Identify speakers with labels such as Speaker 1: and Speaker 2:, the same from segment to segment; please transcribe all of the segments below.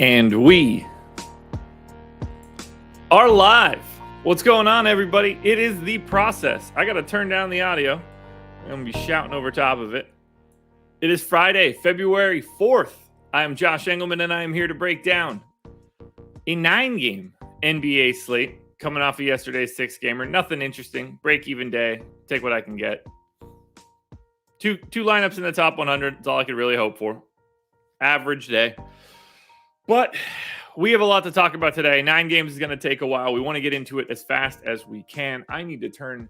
Speaker 1: And we are live. What's going on, everybody? It is The Process. I got to turn down the audio. I'm going to be shouting over top of it. It is Friday, February 4th. I am Josh Engleman, and I am here to break down a 9-game NBA slate coming off of yesterday's 6-gamer. Nothing interesting. Break-even day. Take what I can get. Two lineups in the top 100. That's all I could really hope for. Average day. But we have a lot to talk about today. 9 games is going to take a while. We want to get into it as fast as we can. I need to turn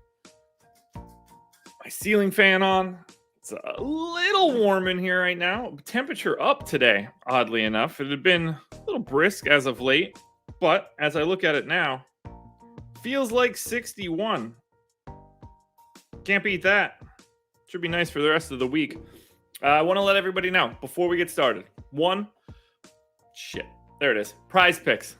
Speaker 1: my ceiling fan on. It's a little warm in here right now. Temperature up today, oddly enough. It had been a little brisk as of late. But as I look at it now, feels like 61. Can't beat that. Should be nice for the rest of the week. I want to let everybody know before we get started. There it is. Prize Picks.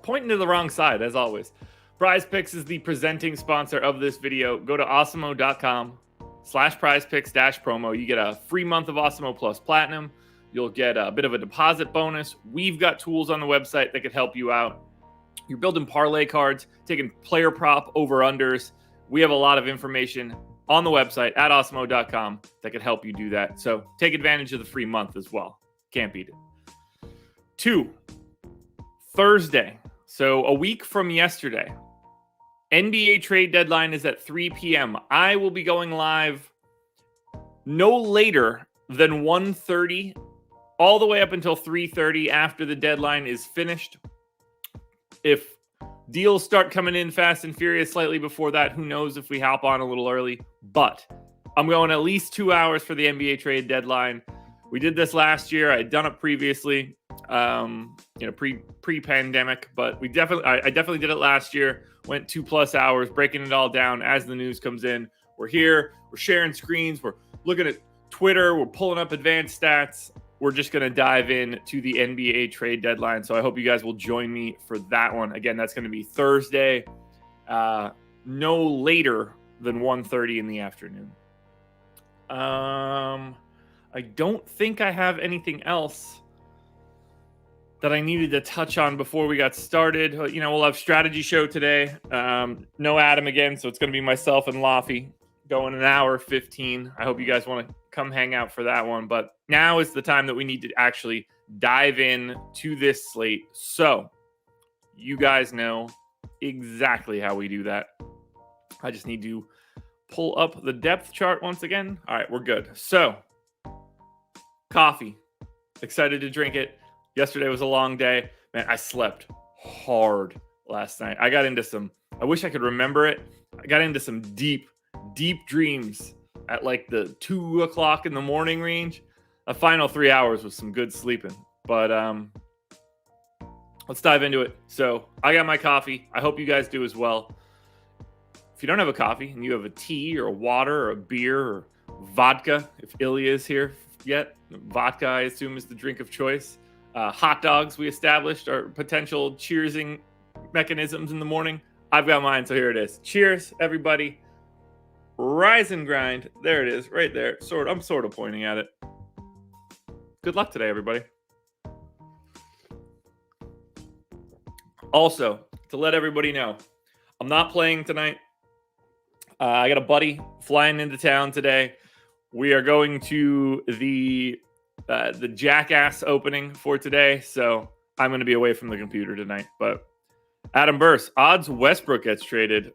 Speaker 1: Pointing to the wrong side, as always. Prize Picks is the presenting sponsor of this video. Go to awesemo.com/prizepicks-promo. You get a free month of Awesemo Plus Platinum. You'll get a bit of a deposit bonus. We've got tools on the website that could help you out. You're building parlay cards, taking player prop over-unders. We have a lot of information on the website at awesemo.com that could help you do that. So take advantage of the free month as well. Can't beat it. 2, Thursday, so a week from yesterday, NBA trade deadline is at 3 p.m. I will be going live no later than 1:30, all the way up until 3:30 after the deadline is finished. If deals start coming in fast and furious slightly before that, who knows if we hop on a little early. But I'm going at least 2 hours for the NBA trade deadline. We did this last year. I had done it previously. Pre-pandemic, but I definitely did it last year. Went 2+ hours breaking it all down as the news comes in. We're here, we're sharing screens, we're looking at Twitter, we're pulling up advanced stats. We're just going to dive in to the NBA trade deadline. So I hope you guys will join me for that one. Again, that's going to be Thursday, no later than 1:30 in the afternoon. I don't think I have anything else that I needed to touch on before we got started. We'll have strategy show today. No Adam again, so it's going to be myself and Laffy going an hour 15. I hope you guys want to come hang out for that one. But now is the time that we need to actually dive in to this slate. So you guys know exactly how we do that. I just need to pull up the depth chart once again. All right, we're good. So coffee. Excited to drink it. Yesterday was a long day. Man, I slept hard last night. I wish I could remember it. I got into some deep dreams at like the 2 o'clock in the morning range. The final 3 hours was some good sleeping. But let's dive into it. So I got my coffee. I hope you guys do as well. If you don't have a coffee and you have a tea or a water or a beer or vodka, if Ilya is here yet, vodka I assume is the drink of choice. Hot dogs we established are potential cheersing mechanisms in the morning. I've got mine, so here it is. Cheers, everybody. Rise and grind. There it is, right there. I'm sort of pointing at it. Good luck today, everybody. Also, to let everybody know, I'm not playing tonight. I got a buddy flying into town today. We are going to the Jackass opening for today, so I'm going to be away from the computer tonight. But Adam Burse, odds Westbrook gets traded,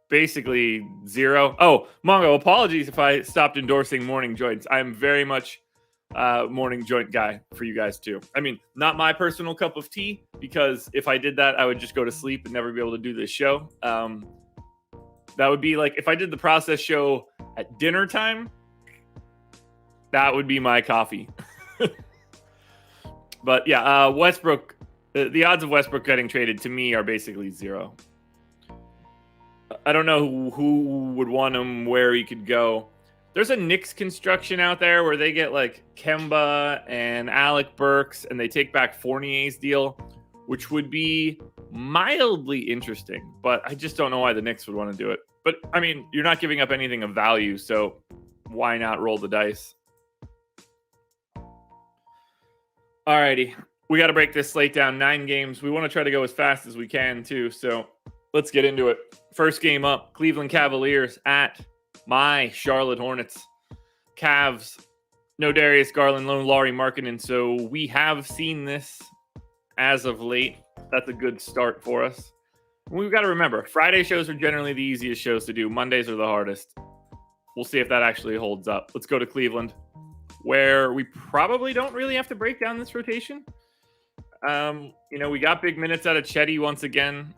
Speaker 1: basically 0. Oh, Mongo, apologies if I stopped endorsing morning joints. I'm very much morning joint guy for you guys too. I mean, not my personal cup of tea, because if I did that, I would just go to sleep and never be able to do this show. That would be like if I did the process show at dinner time. That would be my coffee. But yeah, Westbrook, the odds of Westbrook getting traded to me are basically 0. I don't know who would want him, where he could go. There's a Knicks construction out there where they get like Kemba and Alec Burks and they take back Fournier's deal, which would be mildly interesting. But I just don't know why the Knicks would want to do it. But I mean, you're not giving up anything of value, so why not roll the dice? Alrighty. We got to break this slate down. 9 games. We want to try to go as fast as we can, too. So let's get into it. First game up, Cleveland Cavaliers at my Charlotte Hornets. Cavs, no Darius Garland, no Lauri Markkanen. So we have seen this as of late. That's a good start for us. We've got to remember, Friday shows are generally the easiest shows to do. Mondays are the hardest. We'll see if that actually holds up. Let's go to Cleveland, where we probably don't really have to break down this rotation. We got big minutes out of Chetty once again.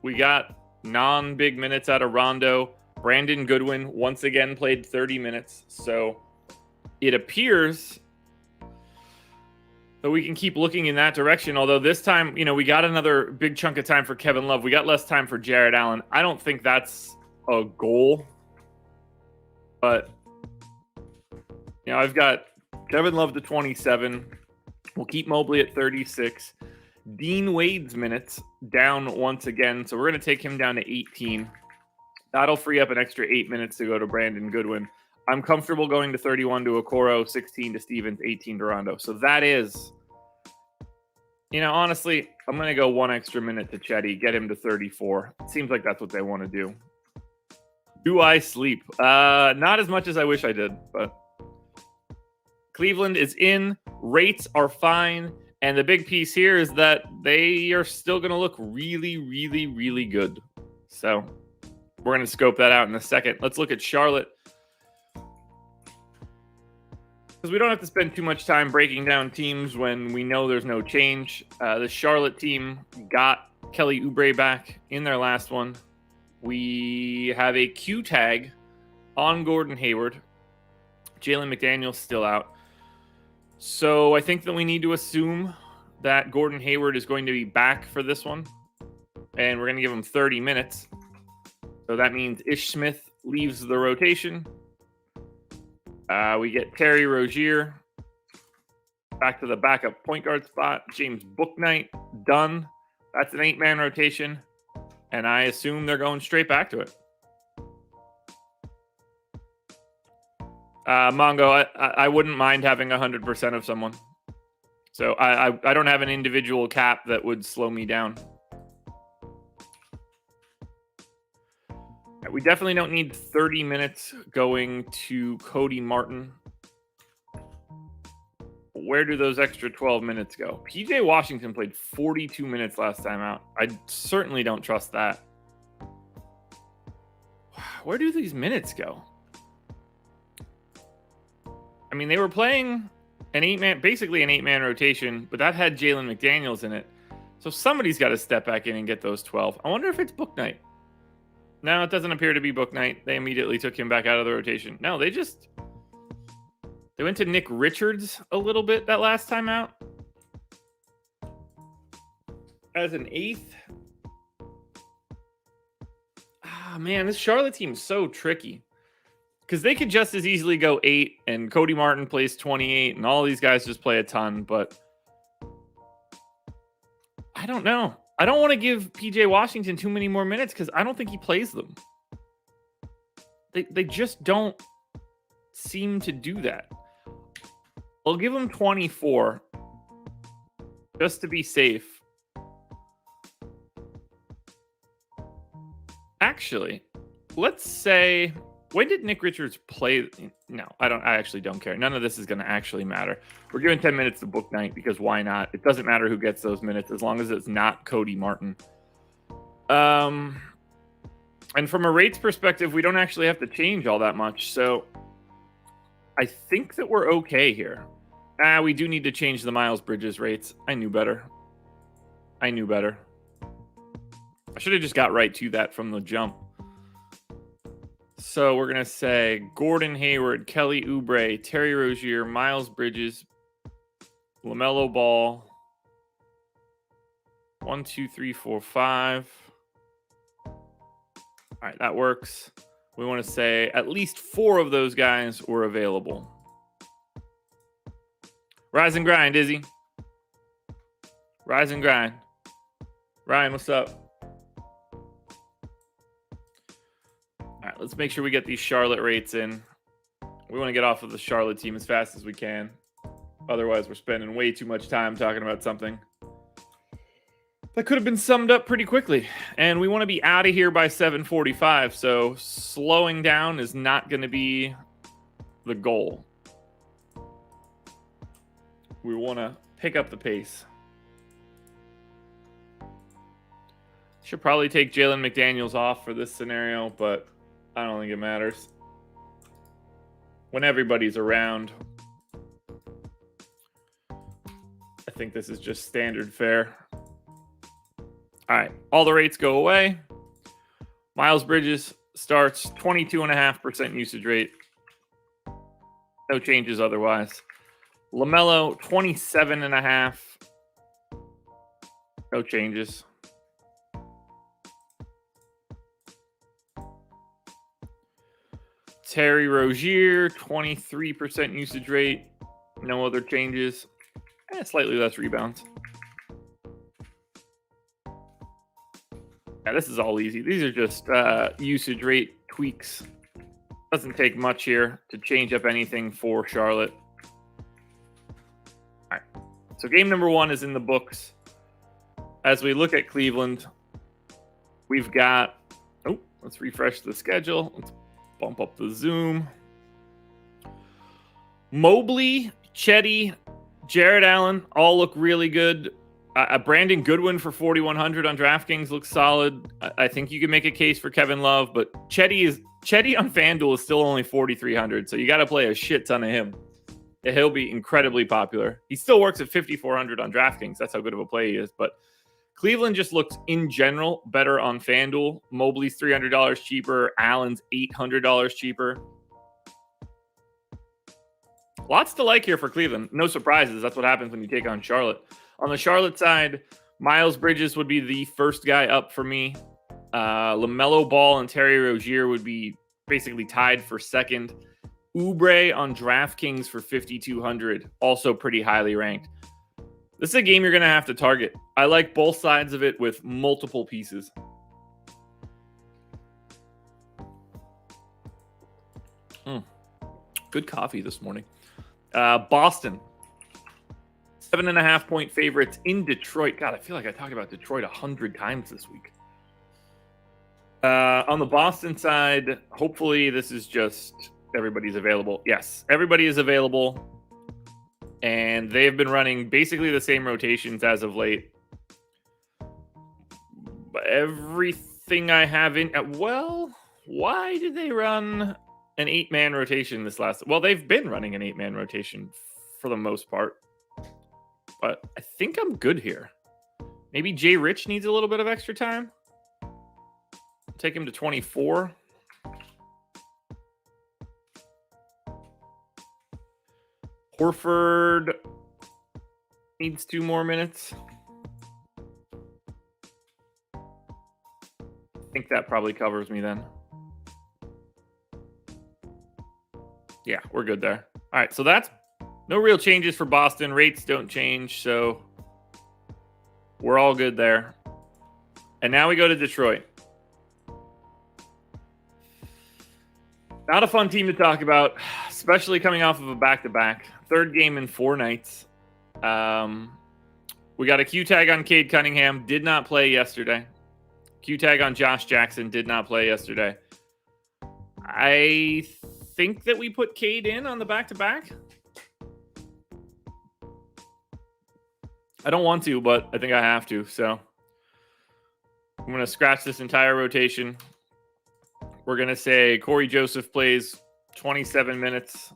Speaker 1: We got non-big minutes out of Rondo. Brandon Goodwin once again played 30 minutes. So it appears that we can keep looking in that direction. Although this time, we got another big chunk of time for Kevin Love. We got less time for Jared Allen. I don't think that's a goal. But, I've got Kevin Love to 27. We'll keep Mobley at 36. Dean Wade's minutes down once again. So we're going to take him down to 18. That'll free up an extra 8 minutes to go to Brandon Goodwin. I'm comfortable going to 31 to Okoro, 16 to Stevens, 18 to Rondo. So that is, honestly, I'm going to go 1 extra minute to Chetty, get him to 34. It seems like that's what they want to do. Do I sleep? Not as much as I wish I did, but Cleveland is in. Rates are fine. And the big piece here is that they are still going to look really, really, really good. So we're going to scope that out in a second. Let's look at Charlotte, because we don't have to spend too much time breaking down teams when we know there's no change. The Charlotte team got Kelly Oubre back in their last one. We have a Q tag on Gordon Hayward. Jalen McDaniels still out. So I think that we need to assume that Gordon Hayward is going to be back for this one. And we're going to give him 30 minutes. So that means Ish Smith leaves the rotation. We get Terry Rozier back to the backup point guard spot. James Bouknight done. That's an 8-man rotation. And I assume they're going straight back to it. Mongo, I wouldn't mind having 100% of someone. So I don't have an individual cap that would slow me down. We definitely don't need 30 minutes going to Cody Martin. Where do those extra 12 minutes go? PJ Washington played 42 minutes last time out. I certainly don't trust that. Where do these minutes go? I mean, they were playing basically an 8-man rotation, but that had Jalen McDaniels in it. So somebody's got to step back in and get those 12. I wonder if it's Bouknight. No, it doesn't appear to be Bouknight. They immediately took him back out of the rotation. No, they went to Nick Richards a little bit that last time out. As an 8th. Man, this Charlotte team is so tricky. Because they could just as easily go 8 and Cody Martin plays 28 and all these guys just play a ton, but I don't know. I don't want to give PJ Washington too many more minutes because I don't think he plays them. They just don't seem to do that. I'll give him 24 just to be safe. Actually, let's say, when did Nick Richards play? No, I actually don't care. None of this is going to actually matter. We're giving 10 minutes to Bouknight because why not? It doesn't matter who gets those minutes as long as it's not Cody Martin. And from a rates perspective, we don't actually have to change all that much. So I think that we're okay here. We do need to change the Miles Bridges rates. I knew better. I should have just got right to that from the jump. So we're going to say Gordon Hayward, Kelly Oubre, Terry Rozier, Miles Bridges, LaMelo Ball. 1, 2, 3, 4, 5. All right, that works. We want to say at least 4 of those guys were available. Rise and grind, Izzy. Rise and grind. Ryan, what's up? All right, let's make sure we get these Charlotte rates in. We want to get off of the Charlotte team as fast as we can. Otherwise, we're spending way too much time talking about something that could have been summed up pretty quickly. And we want to be out of here by 7:45, so slowing down is not going to be the goal. We want to pick up the pace. Should probably take Jalen McDaniels off for this scenario, but I don't think it matters. When everybody's around, I think this is just standard fare. All right, all the rates go away. Miles Bridges starts 22.5% usage rate. No changes otherwise. LaMelo 27.5. No changes. Terry Rozier 23% usage rate. No other changes. Slightly less rebounds. Yeah, this is all easy. These are just usage rate tweaks. Doesn't take much here to change up anything for Charlotte. All right. So game number 1 is in the books. As we look at Cleveland, we've got... Oh, let's refresh the schedule. Let's bump up the zoom. Mobley, Chetty, Jared Allen all look really good. Brandon Goodwin for 4,100 on DraftKings looks solid. I think you can make a case for Kevin Love, but Chetty on FanDuel is still only 4,300, so you got to play a shit ton of him. He'll be incredibly popular. He still works at 5,400 on DraftKings. That's how good of a play he is. But Cleveland just looks, in general, better on FanDuel. Mobley's $300 cheaper. Allen's $800 cheaper. Lots to like here for Cleveland. No surprises. That's what happens when you take on Charlotte. On the Charlotte side, Miles Bridges would be the first guy up for me. LaMelo Ball and Terry Rozier would be basically tied for second. Oubre on DraftKings for 5,200, also pretty highly ranked. This is a game you're going to have to target. I like both sides of it with multiple pieces. Good coffee this morning. Boston. 7.5 point favorites in Detroit. God, I feel like I talked about Detroit 100 times this week. On the Boston side, hopefully this is just everybody's available. Yes, everybody is available. And they've been running basically the same rotations as of late. Everything I have in... Well, why did they run an 8-man rotation this last... Well, they've been running an 8-man rotation for the most part. But I think I'm good here. Maybe Jay Rich needs a little bit of extra time. Take him to 24. Horford needs 2 more minutes. I think that probably covers me then. Yeah, we're good there. All right, so that's no real changes for Boston. Rates don't change, so we're all good there. And now we go to Detroit. Not a fun team to talk about, especially coming off of a back-to-back. 3rd game in 4 nights. We got a Q-tag on Cade Cunningham. Did not play yesterday. Q-tag on Josh Jackson. Did not play yesterday. I think that we put Cade in on the back-to-back. I don't want to, but I think I have to. So I'm going to scratch this entire rotation. We're going to say Corey Joseph plays 27 minutes.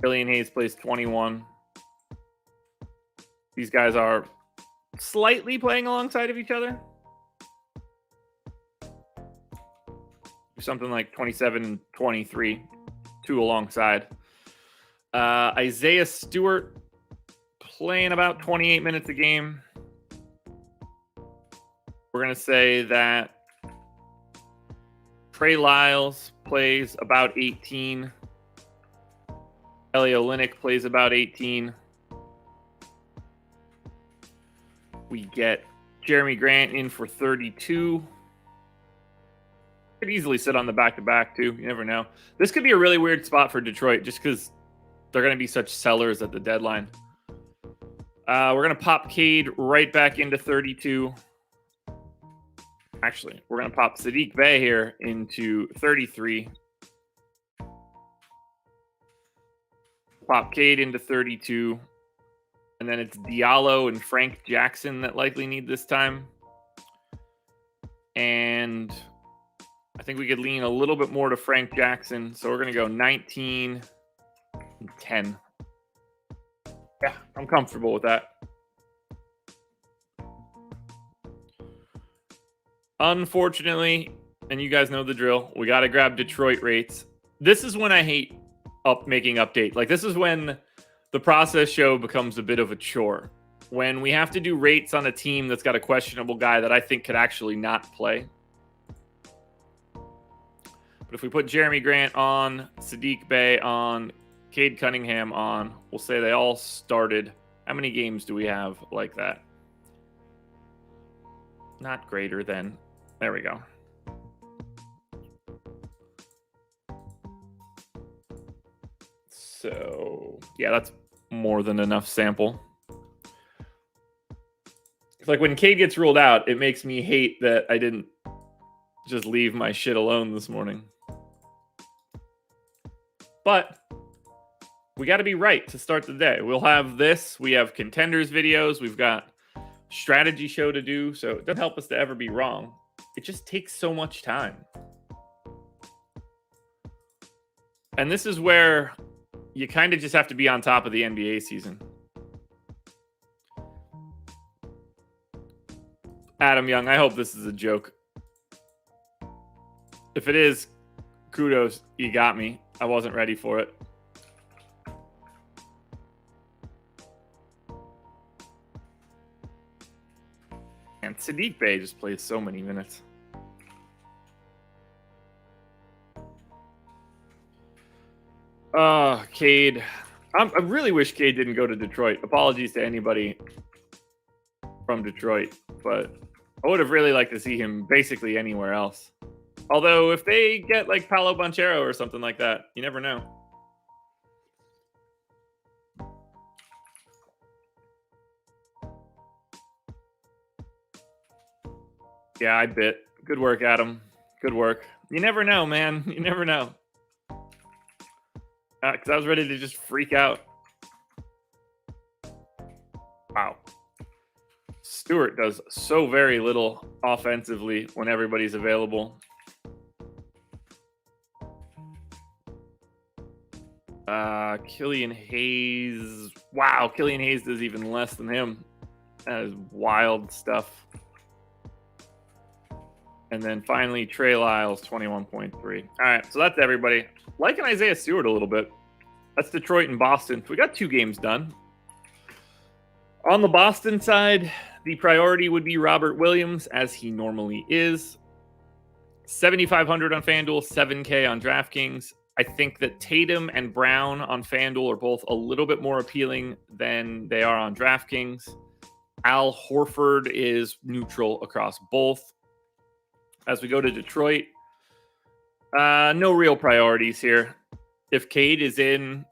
Speaker 1: Killian Hayes plays 21. These guys are slightly playing alongside of each other. Something like 27 and 23. 2 alongside. Isaiah Stewart playing about 28 minutes a game. We're going to say that Trey Lyles plays about 18. Elio Olynyk plays about 18. We get Jeremy Grant in for 32. Could easily sit on the back-to-back, too. You never know. This could be a really weird spot for Detroit just because they're going to be such sellers at the deadline. We're going to pop Cade right back into 32. Actually, we're going to pop Saddiq Bey here into 33. Pop Cade into 32. And then it's Diallo and Frank Jackson that likely need this time. And I think we could lean a little bit more to Frank Jackson. So we're going to go 19 and 10. Yeah, I'm comfortable with that. Unfortunately, and you guys know the drill, we got to grab Detroit rates. This is when I hate making update. Like, this is when the process show becomes a bit of a chore. When we have to do rates on a team that's got a questionable guy that I think could actually not play. But if we put Jeremy Grant on, Saddiq Bey on, Cade Cunningham on, we'll say they all started. How many games do we have like that? Not greater than. There we go. So, yeah, that's more than enough sample. It's like when Cade gets ruled out, it makes me hate that I didn't just leave my shit alone this morning. But we got to be right to start the day. We'll have this. We have contenders videos. We've got strategy show to do. So it doesn't help us to ever be wrong. It just takes so much time. And this is where you kind of just have to be on top of the NBA season. Adam Young, I hope this is a joke. If it is, kudos, you got me. I wasn't ready for it. And Saddiq Bey just plays so many minutes. Cade. I really wish Cade didn't go to Detroit. Apologies to anybody from Detroit, but I would have really liked to see him basically anywhere else. Although if they get like Paolo Banchero or something like that, you never know. Yeah, I bit. Good work, Adam. Good work. You never know, man. You never know. Because I was ready to just freak out. Wow. Stewart does so very little offensively when everybody's available. Killian Hayes. Wow, Killian Hayes does even less than him. That is wild stuff. And then finally, Trey Lyles, 21.3. All right, so that's everybody. Liking Isaiah Stewart a little bit. That's Detroit and Boston. We got 2 games done. On the Boston side, the priority would be Robert Williams, as he normally is. 7,500 on FanDuel, 7K on DraftKings. I think that Tatum and Brown on FanDuel are both a little bit more appealing than they are on DraftKings. Al Horford is neutral across both. As we go to Detroit, no real priorities here. If Cade is in,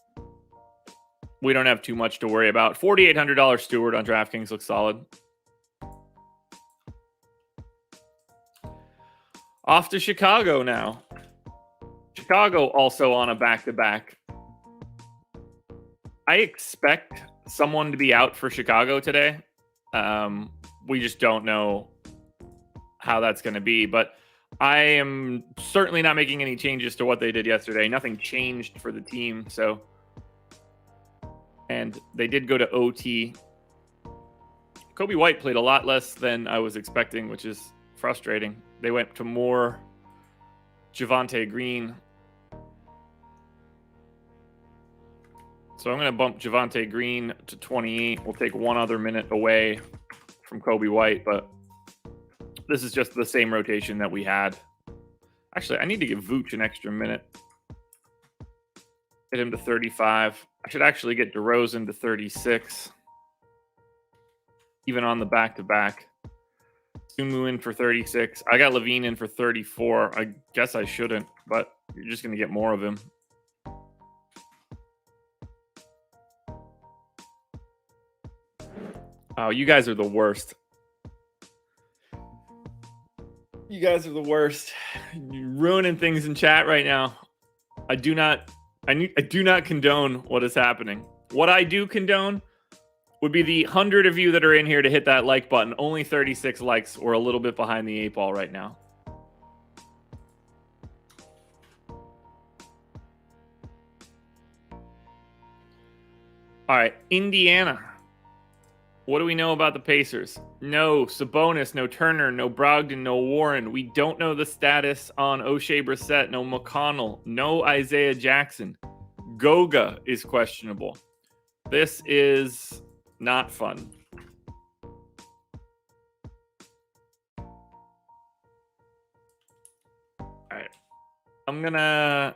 Speaker 1: we don't have too much to worry about. $4,800 Stewart on DraftKings looks solid. Off to Chicago now. Chicago also on a back-to-back. I expect someone to be out for Chicago today. We just don't know how that's going to be, but I am certainly not making any changes to what they did yesterday. Nothing changed for the team, so. And they did go to OT. Kobe White played a lot less than I was expecting, which is frustrating. They went to more Javonte Green. So I'm going to bump Javonte Green to 28. We'll take one other minute away from Kobe White, but this is just the same rotation that we had. Actually, I need to give Vooch an extra minute. Get him to 35. I should actually get DeRozan to 36. Even on the back-to-back. Sumu in for 36. I got Levine in for 34. I guess I shouldn't, but you're just going to get more of him. Oh, you guys are the worst. You guys are the worst. You're ruining things in chat right now. I do not condone what is happening. What I do condone would be the 100 of you that are in here to hit that like button. Only 36 likes. We're a little bit behind the 8 ball right now. All right, Indiana. What do we know about the Pacers? No Sabonis, no Turner, no Brogdon, no Warren. We don't know the status on O'Shea Brissett, no McConnell, no Isaiah Jackson. Goga is questionable. This is not fun. All right. I'm gonna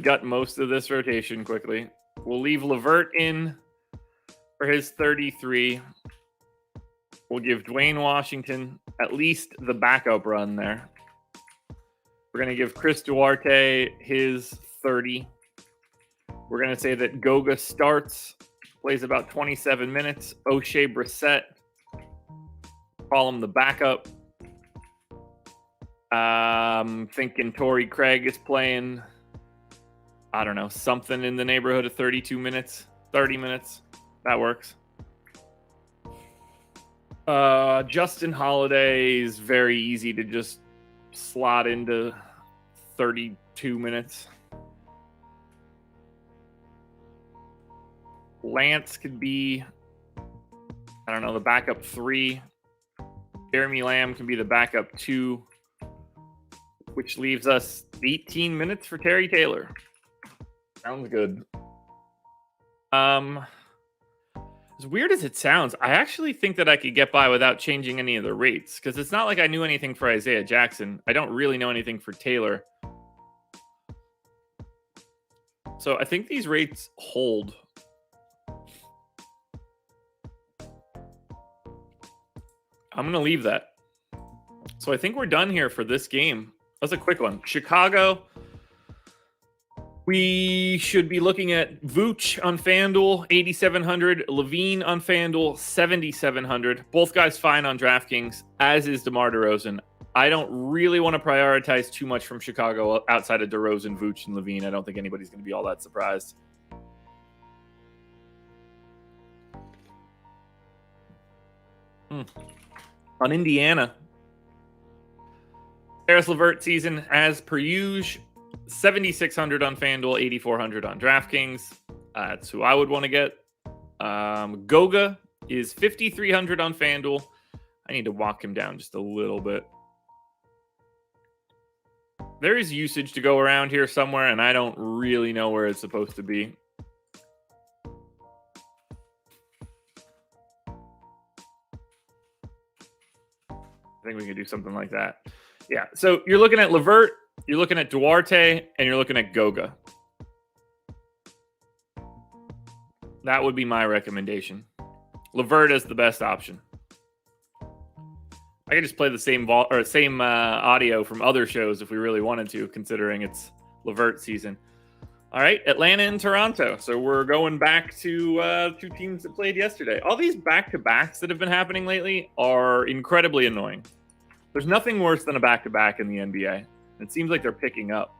Speaker 1: gut most of this rotation quickly. We'll leave LeVert in for his 33. We'll give Dwayne Washington at least the backup run there. We're going to give Chris Duarte his 30. We're going to say that Goga starts, plays about 27 minutes. O'Shea Brissett, call him the backup. Thinking Torrey Craig is playing, I don't know, something in the neighborhood of 32 minutes, 30 minutes. That works. Justin Holiday is very easy to just slot into 32 minutes. Lance could be, I don't know, the backup 3. Jeremy Lamb can be the backup 2, which leaves us 18 minutes for Terry Taylor. Sounds good. As weird as it sounds, I actually think that I could get by without changing any of the rates, because it's not like I knew anything for Isaiah Jackson. I don't really know anything for Taylor. So I think these rates hold. I'm going to leave that. So I think we're done here for this game. That's a quick one. Chicago. We should be looking at Vooch on FanDuel, 8,700. Levine on FanDuel, 7,700. Both guys fine on DraftKings, as is DeMar DeRozan. I don't really want to prioritize too much from Chicago outside of DeRozan, Vooch, and Levine. I don't think anybody's going to be all that surprised. On Indiana, Karis LeVert season as per usual. 7,600 on FanDuel, 8,400 on DraftKings. That's who I would want to get. Goga is 5,300 on FanDuel. I need to walk him down just a little bit. There is usage to go around here somewhere, and I don't really know where it's supposed to be. I think we can do something like that. Yeah, so you're looking at LeVert, you're looking at Duarte, and you're looking at Goga. That would be my recommendation. LeVert is the best option. I could just play the same audio from other shows if we really wanted to, considering it's LeVert season. All right, Atlanta and Toronto. So we're going back to 2 teams that played yesterday. All these back-to-backs that have been happening lately are incredibly annoying. There's nothing worse than a back-to-back in the NBA. It seems like they're picking up.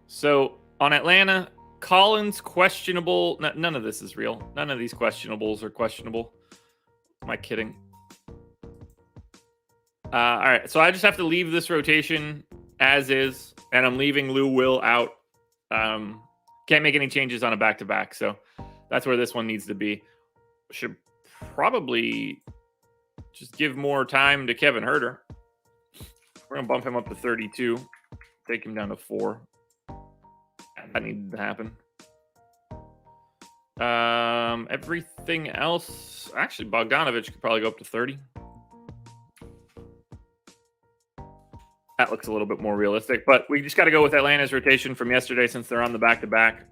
Speaker 1: So on Atlanta, Collins questionable. None of this is real. None of these questionables are questionable. Am I kidding? All right, so I just have to leave this rotation as is, and I'm leaving Lou Will out. Can't make any changes on a back-to-back, so that's where this one needs to be. Should probably just give more time to Kevin Huerter. We're going to bump him up to 32, take him down to 4. That needed to happen. Everything else, actually, Bogdanovich could probably go up to 30. That looks a little bit more realistic, but we just got to go with Atlanta's rotation from yesterday since they're on the back-to-back.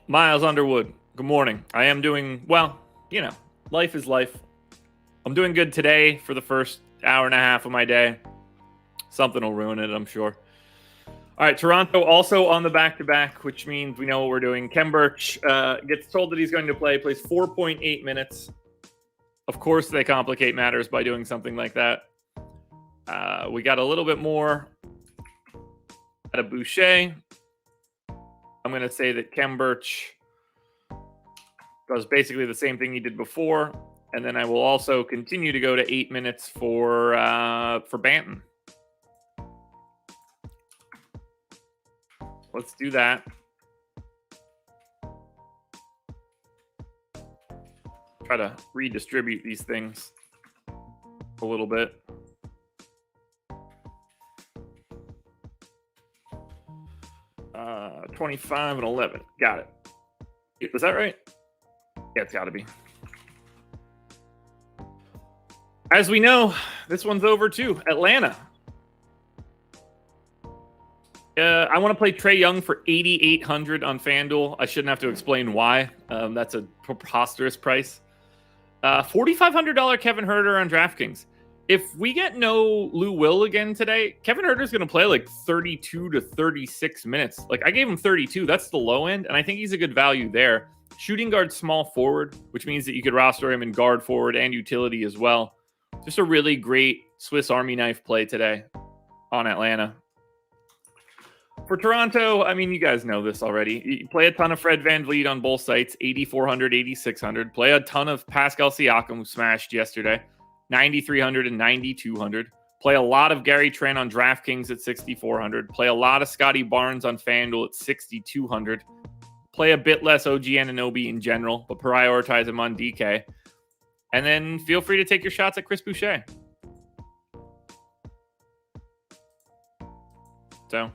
Speaker 1: Miles Underwood, good morning. I am doing well. You know, life is life. I'm doing good today for the first hour and a half of my day. Something will ruin it, I'm sure. All right, Toronto also on the back-to-back, which means we know what we're doing. Khem Birch gets told that he's going to play, plays 4.8 minutes. Of course, they complicate matters by doing something like that. We got a little bit more out of Boucher. I'm going to say that Khem Birch does basically the same thing he did before. And then I will also continue to go to 8 minutes for Banton. Let's do that. Try to redistribute these things a little bit. Uh, 25 and 11. Got it. Was that right? Yeah, it's got to be. As we know, this one's over too. Atlanta. I want to play Trae Young for 8,800 on FanDuel. I shouldn't have to explain why. That's a preposterous price. $4,500 Kevin Huerter on DraftKings. If we get no Lou Will again today, Kevin Huerter's going to play like 32 to 36 minutes. Like I gave him 32. That's the low end, and I think he's a good value there. Shooting guard, small forward, which means that you could roster him in guard forward and utility as well. Just a really great Swiss Army knife play today on Atlanta. For Toronto, I mean, you guys know this already. You play a ton of Fred VanVleet on both sites, 8,400, 8,600. Play a ton of Pascal Siakam, who smashed yesterday, 9,300 and 9,200. Play a lot of Gary Trent on DraftKings at 6,400. Play a lot of Scotty Barnes on FanDuel at 6,200. Play a bit less OG Anunoby in general, but prioritize him on DK. And then feel free to take your shots at Chris Boucher. So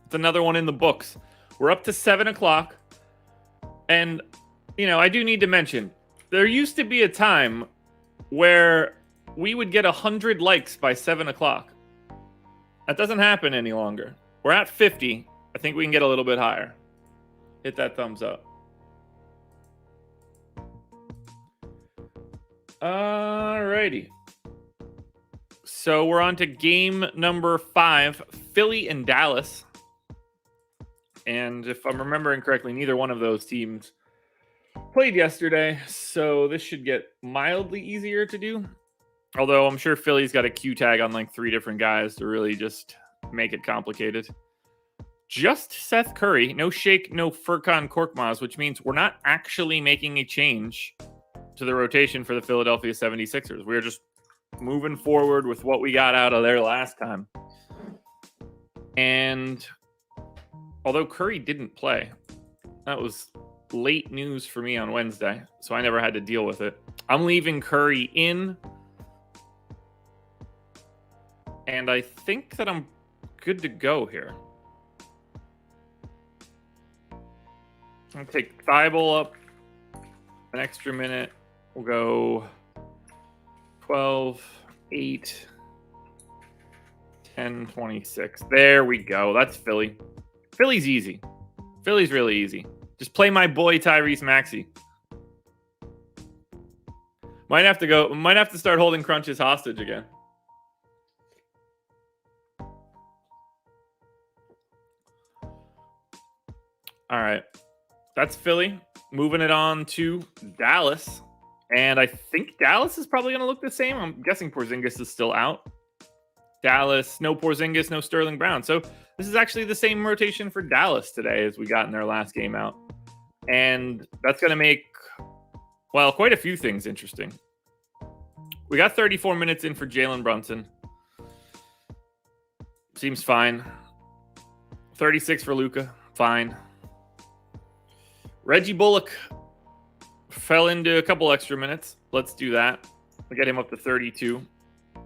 Speaker 1: it's another one in the books. We're up to 7 o'clock. And, you know, I do need to mention, there used to be a time where we would get 100 likes by 7 o'clock. That doesn't happen any longer. We're at 50. I think we can get a little bit higher. Hit that thumbs up. Alrighty. So we're on to game number 5, Philly and Dallas. And if I'm remembering correctly, neither one of those teams played yesterday, so this should get mildly easier to do. Although I'm sure Philly's got a Q tag on like 3 different guys to really just make it complicated. Just Seth Curry, no Shake, no Furkan Korkmaz, which means we're not actually making a change to the rotation for the Philadelphia 76ers. We're just moving forward with what we got out of there last time. And although Curry didn't play, that was late news for me on Wednesday, so I never had to deal with it. I'm leaving Curry in, and I think that I'm good to go here. I'll take Thibault up an extra minute. We'll go 12, 8, 10, 26. There we go. That's Philly. Philly's easy. Philly's really easy. Just play my boy Tyrese Maxey. Might have to start holding crunches hostage again. All right. That's Philly. Moving it on to Dallas. And I think Dallas is probably going to look the same. I'm guessing Porzingis is still out. Dallas, no Porzingis, no Sterling Brown. So this is actually the same rotation for Dallas today as we got in their last game out. And that's going to make, well, quite a few things interesting. We got 34 minutes in for Jalen Brunson. Seems fine. 36 for Luka. Fine. Reggie Bullock fell into a couple extra minutes. Let's do that. We'll get him up to 32. We'll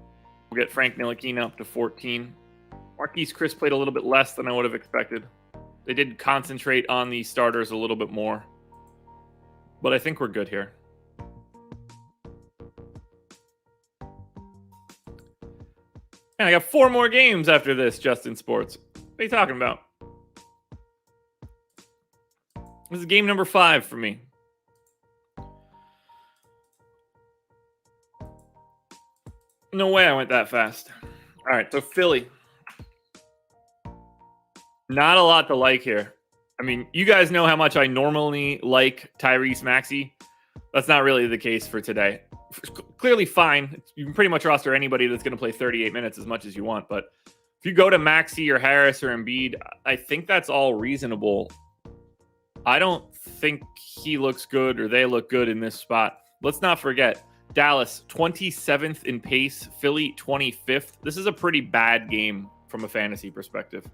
Speaker 1: get Frank Ntilikina up to 14. Marquise Chris played a little bit less than I would have expected. They did concentrate on the starters a little bit more. But I think we're good here. And I got 4 more games after this, Justin Sports. What are you talking about? This is game number 5 for me. No way I went that fast. All right, so Philly. Not a lot to like here. I mean, you guys know how much I normally like Tyrese Maxey. That's not really the case for today. Clearly fine. You can pretty much roster anybody that's going to play 38 minutes as much as you want. But if you go to Maxey or Harris or Embiid, I think that's all reasonable. I don't think he looks good or they look good in this spot. Let's not forget, Dallas 27th in pace, Philly 25th. This is a pretty bad game from a fantasy perspective.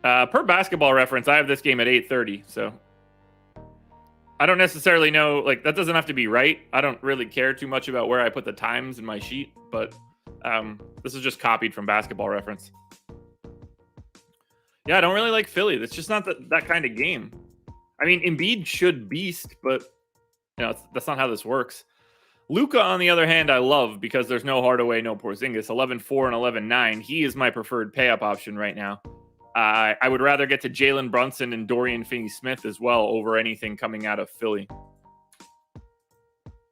Speaker 1: Per Basketball Reference, I have this game at 8:30, so I don't necessarily know, like, that doesn't have to be right. I don't really care too much about where I put the times in my sheet, but this is just copied from Basketball Reference. Yeah, I don't really like Philly. That's just not that kind of game. I mean, Embiid should beast, but that's not how this works. Luka, on the other hand, I love because there's no Hardaway, no Porzingis. 11-4 and 11-9. He is my preferred pay-up option right now. I would rather get to Jalen Brunson and Dorian Finney-Smith as well over anything coming out of Philly.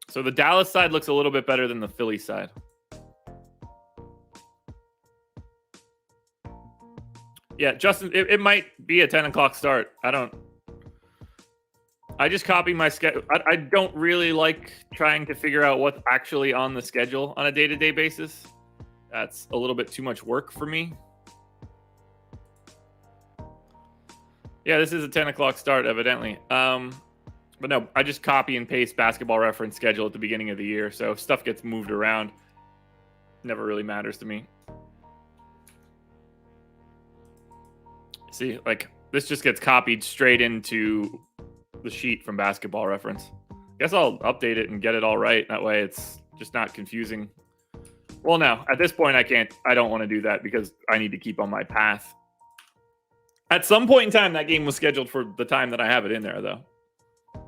Speaker 1: So the Dallas side looks a little bit better than the Philly side. Yeah, Justin, it might be a 10 o'clock start. I just copy my schedule. I don't really like trying to figure out what's actually on the schedule on a day-to-day basis. That's a little bit too much work for me. Yeah, this is a 10 o'clock start, evidently. But no, I just copy and paste Basketball Reference schedule at the beginning of the year. So if stuff gets moved around, never really matters to me. See, like, this just gets copied straight into the sheet from Basketball Reference. Guess I'll update it and get it all right. That way it's just not confusing. Well, no, at this point I don't want to do that because I need to keep on my path. At some point in time, that game was scheduled for the time that I have it in there, though. All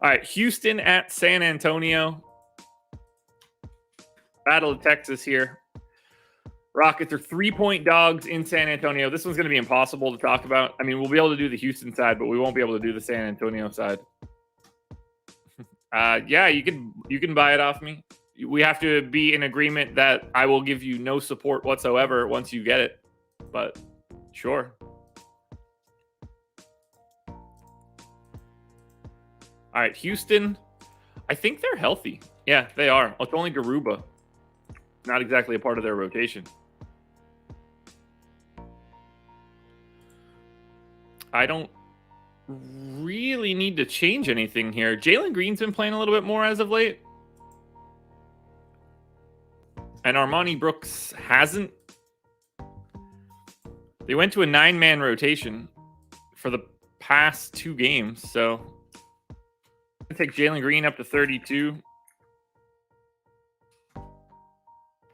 Speaker 1: right, Houston at San Antonio. Battle of Texas here. Rockets are 3-point dogs in San Antonio. This one's going to be impossible to talk about. I mean, we'll be able to do the Houston side, but we won't be able to do the San Antonio side. Yeah, you can buy it off me. We have to be in agreement that I will give you no support whatsoever once you get it. But sure. All right, Houston. I think they're healthy. Yeah, they are. It's only Garuba. Not exactly a part of their rotation. I don't really need to change anything here. Jalen Green's been playing a little bit more as of late. And Armani Brooks hasn't. They went to a 9-man rotation for the past 2 games, so I'm going to take Jalen Green up to 32.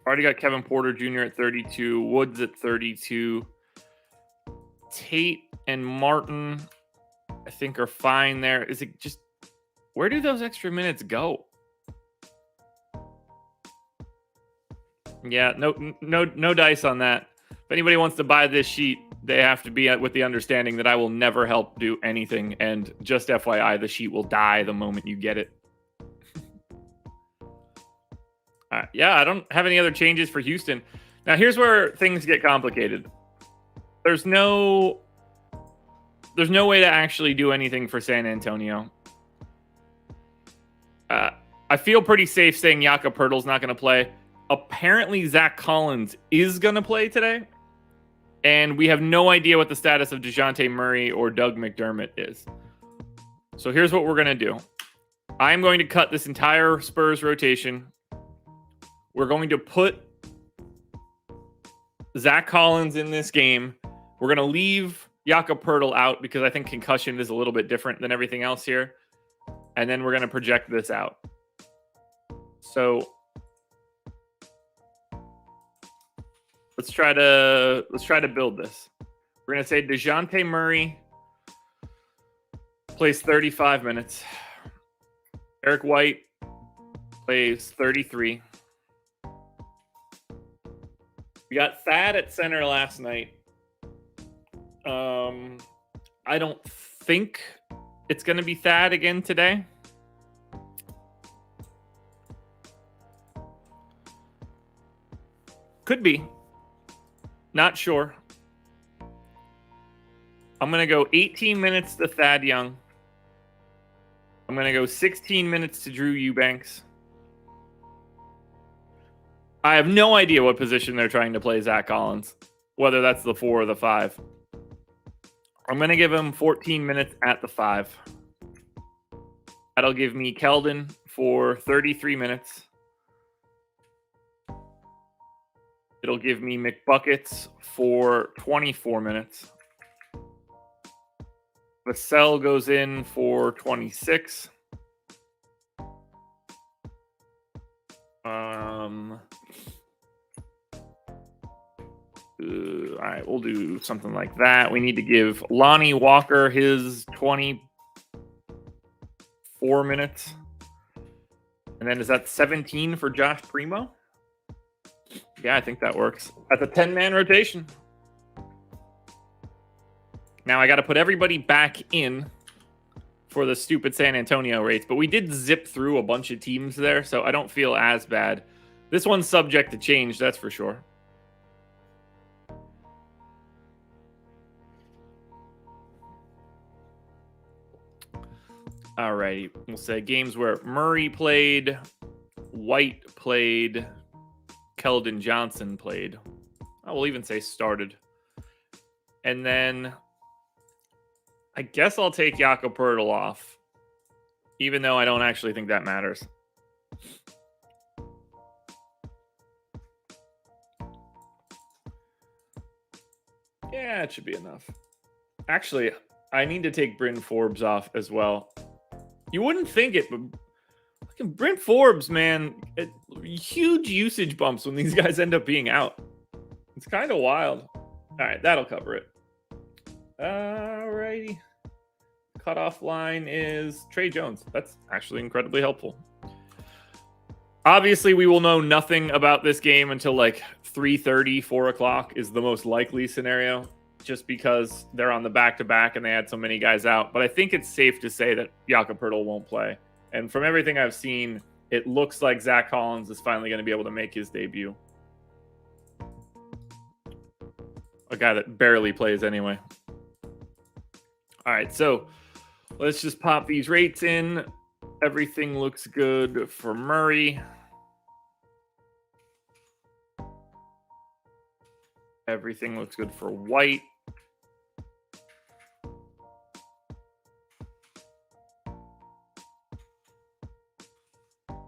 Speaker 1: Already got Kevin Porter Jr. at 32. Woods at 32. Tate and Martin, I think, are fine there. Is it just, where do those extra minutes go? Yeah, no dice on that. If anybody wants to buy this sheet, they have to be with the understanding that I will never help do anything. And just FYI, the sheet will die the moment you get it. Yeah, I don't have any other changes for Houston. Now, here's where things get complicated. There's no way to actually do anything for San Antonio. I feel pretty safe saying Jakob Poeltl's not going to play. Apparently, Zach Collins is going to play today. And we have no idea what the status of DeJounte Murray or Doug McDermott is. So here's what we're going to do. I'm going to cut this entire Spurs rotation. We're going to put Zach Collins in this game. We're going to leave Jakob Poeltl out because I think concussion is a little bit different than everything else here. And then we're going to project this out. So let's try to build this. We're going to say DeJounte Murray plays 35 minutes. Eric White plays 33. We got Thad at center last night. I don't think it's going to be Thad again today. Could be. Not sure. I'm going to go 18 minutes to Thad Young. I'm going to go 16 minutes to Drew Eubanks. I have no idea what position they're trying to play Zach Collins, whether that's the 4 or the 5. I'm going to give him 14 minutes at the 5. That'll give me Keldon for 33 minutes. It'll give me McBuckets for 24 minutes. Vassell goes in for 26. All right, we'll do something like that. We need to give Lonnie Walker his 24 minutes. And then is that 17 for Josh Primo? Yeah, I think that works. That's a 10-man rotation. Now I got to put everybody back in for the stupid San Antonio rates, but we did zip through a bunch of teams there, so I don't feel as bad. This one's subject to change, that's for sure. Alrighty, we'll say games where Murray played, White played, Keldon Johnson played. I will even say started. And then I guess I'll take Jakob Poeltl off, even though I don't actually think that matters. Yeah, it should be enough. Actually, I need to take Bryn Forbes off as well. You wouldn't think it, but Bryn Forbes, man, huge usage bumps when these guys end up being out. It's kind of wild. All right, that'll cover it. All righty. Cutoff line is Trey Jones. That's actually incredibly helpful. Obviously, we will know nothing about this game until like 3:30, 4 o'clock is the most likely scenario, just because they're on the back-to-back and they had so many guys out. But I think it's safe to say that Jakob Poeltl won't play. And from everything I've seen, it looks like Zach Collins is finally going to be able to make his debut. A guy that barely plays anyway. All right, so let's just pop these rates in. Everything looks good for Murray. Everything looks good for White.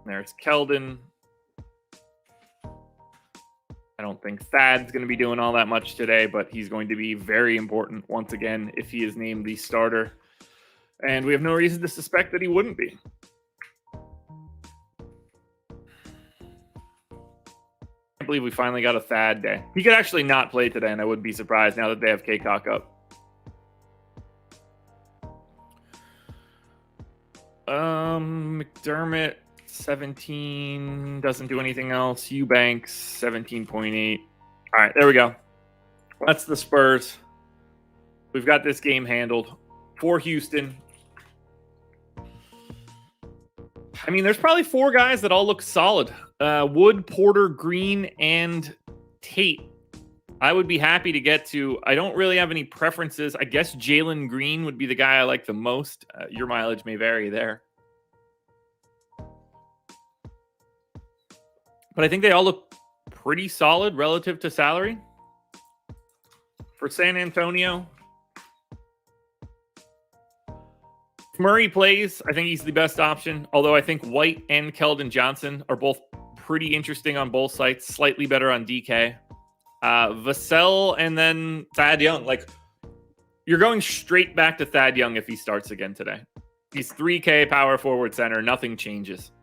Speaker 1: There's Keldon. I don't think Thad's going to be doing all that much today, but he's going to be very important once again if he is named the starter. And we have no reason to suspect that he wouldn't be. I can't believe we finally got a Thad day. He could actually not play today, and I wouldn't be surprised now that they have K-Cock up. McDermott, 17, doesn't do anything else. Eubanks, 17.8. All right, there we go. That's the Spurs. We've got this game handled for Houston. I mean, there's probably 4 guys that all look solid. Wood, Porter, Green, and Tate. I would be happy to get to. I don't really have any preferences. I guess Jalen Green would be the guy I like the most. Your mileage may vary there. But I think they all look pretty solid relative to salary. For San Antonio, if Murray plays, I think he's the best option. Although I think White and Keldon Johnson are both pretty interesting on both sites. Slightly better on DK. Vassell and then Thad Young. Like, you're going straight back to Thad Young if he starts again today. He's 3K power forward center. Nothing changes.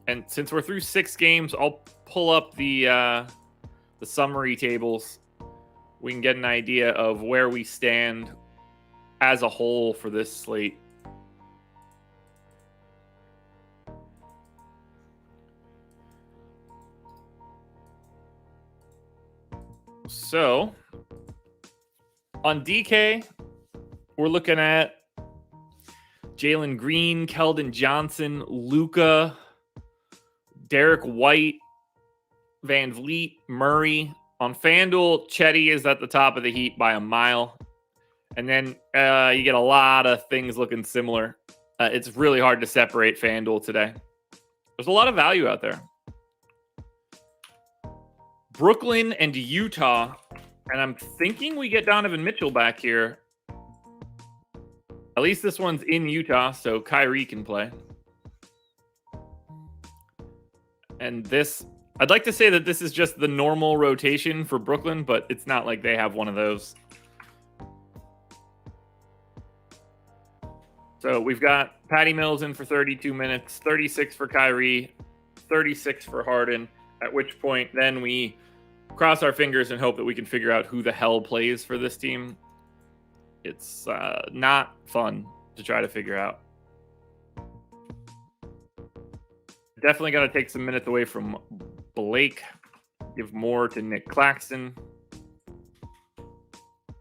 Speaker 1: And since we're through 6 games, I'll pull up the summary tables. We can get an idea of where we stand as a whole for this slate. So, on DK, we're looking at Jalen Green, Keldon Johnson, Luka, Derek White, Van Vliet, Murray. On FanDuel, Chetty is at the top of the heap by a mile. And then you get a lot of things looking similar. It's really hard to separate FanDuel today. There's a lot of value out there. Brooklyn and Utah. And I'm thinking we get Donovan Mitchell back here. At least this one's in Utah, so Kyrie can play. And this, I'd like to say that this is just the normal rotation for Brooklyn, but it's not like they have one of those. So we've got Patty Mills in for 32 minutes, 36 for Kyrie, 36 for Harden, at which point then we cross our fingers and hope that we can figure out who the hell plays for this team. It's not fun to try to figure out. Definitely got to take some minutes away from Blake. Give more to Nick Claxton.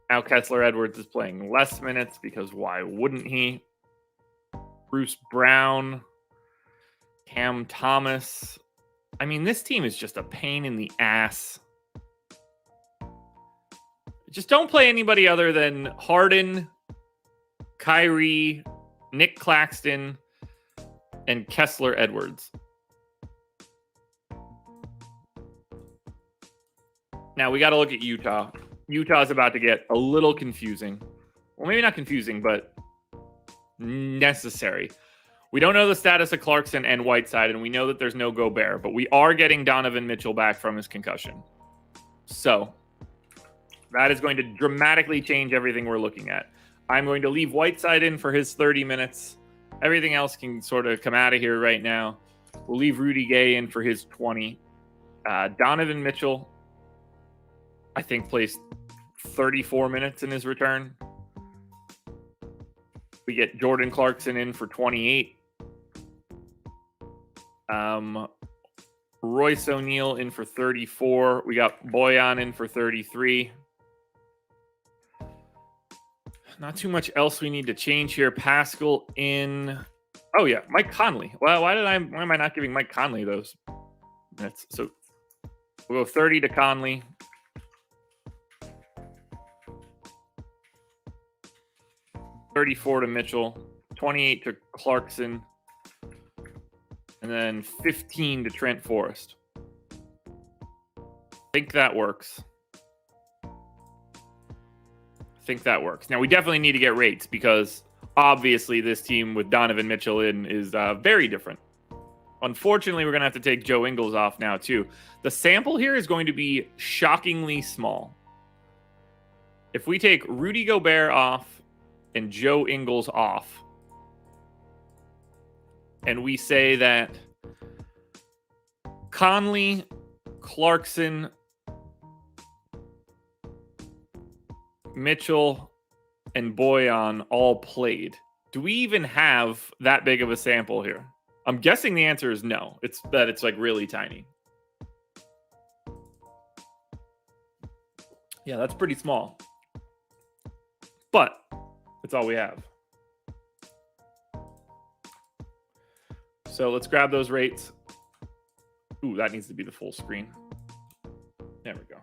Speaker 1: Now Kessler Edwards is playing less minutes because why wouldn't he? Bruce Brown. Cam Thomas. I mean, this team is just a pain in the ass. Just don't play anybody other than Harden, Kyrie, Nick Claxton, and Kessler Edwards. Now we got to look at Utah. Utah's about to get a little confusing. Well, maybe not confusing, but necessary. We don't know the status of Clarkson and Whiteside, and we know that there's no Gobert, but we are getting Donovan Mitchell back from his concussion. So that is going to dramatically change everything we're looking at. I'm going to leave Whiteside in for his 30 minutes. Everything else can sort of come out of here right now. We'll leave Rudy Gay in for his 20. Donovan Mitchell, I think, plays 34 minutes in his return. We get Jordan Clarkson in for 28. Royce O'Neal in for 34. We got Boyan in for 33. Not too much else we need to change here. Pascal in. Oh yeah, Mike Conley. Well, why am I not giving Mike Conley those minutes? So we'll go 30 to Conley. $34 to Mitchell, 28 to Clarkson, and then 15 to Trent Forrest. I think that works. Now, we definitely need to get rates because obviously this team with Donovan Mitchell in is very different. Unfortunately, we're going to have to take Joe Ingles off now, too. The sample here is going to be shockingly small. If we take Rudy Gobert off and Joe Ingles off, and we say that Conley, Clarkson, Mitchell, and Boyan all played, do we even have that big of a sample here? I'm guessing the answer is no. It's like really tiny. Yeah, that's pretty small. But that's all we have. So let's grab those rates. Ooh, that needs to be the full screen. There we go.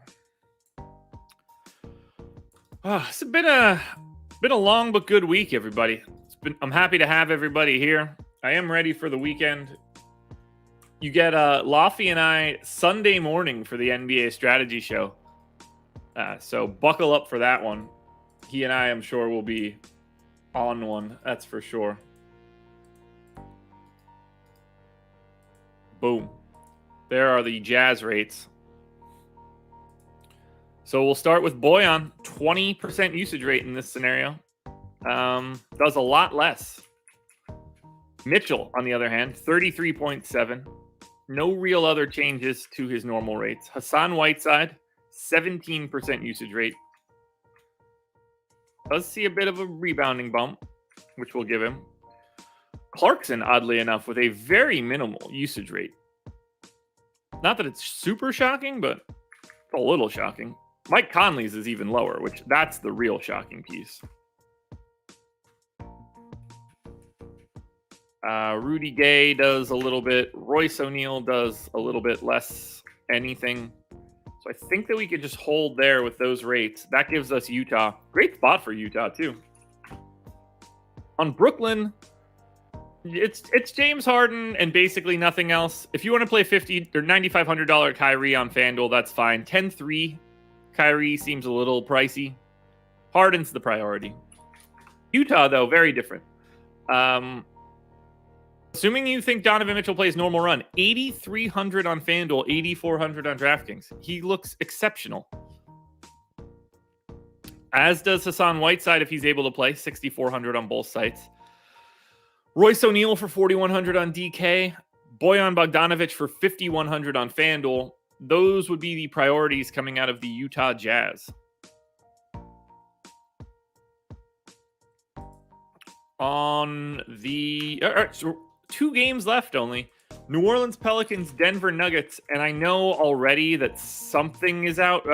Speaker 1: It's been a long but good week, everybody. I'm happy to have everybody here. I am ready for the weekend. You get Laffy and I Sunday morning for the NBA Strategy Show. So buckle up for that one. He and I, I'm sure, will be on one. That's for sure. Boom. There are the Jazz rates. So we'll start with Boyan, 20% usage rate in this scenario. Does a lot less. Mitchell, on the other hand, 33.7. No real other changes to his normal rates. Hassan Whiteside, 17% usage rate. Does see a bit of a rebounding bump, which we'll give him. Clarkson, oddly enough, with a very minimal usage rate. Not that it's super shocking, but it's a little shocking. Mike Conley's is even lower, which that's the real shocking piece. Rudy Gay does a little bit. Royce O'Neal does a little bit less anything. So I think that we could just hold there with those rates. That gives us Utah. Great spot for Utah, too. On Brooklyn, it's James Harden and basically nothing else. If you want to play $50 or $9,500 Kyrie on FanDuel, that's fine. 10-3 Kyrie seems a little pricey. Harden's the priority. Utah, though, very different. Assuming you think Donovan Mitchell plays normal run, 8,300 on FanDuel, 8,400 on DraftKings. He looks exceptional. As does Hassan Whiteside if he's able to play, 6,400 on both sites. Royce O'Neal for 4,100 on DK. Bojan Bogdanovic for 5,100 on FanDuel. Those would be the priorities coming out of the Utah Jazz. On the... All right, so 2 games left only. New Orleans Pelicans, Denver Nuggets, and I know already that something is out.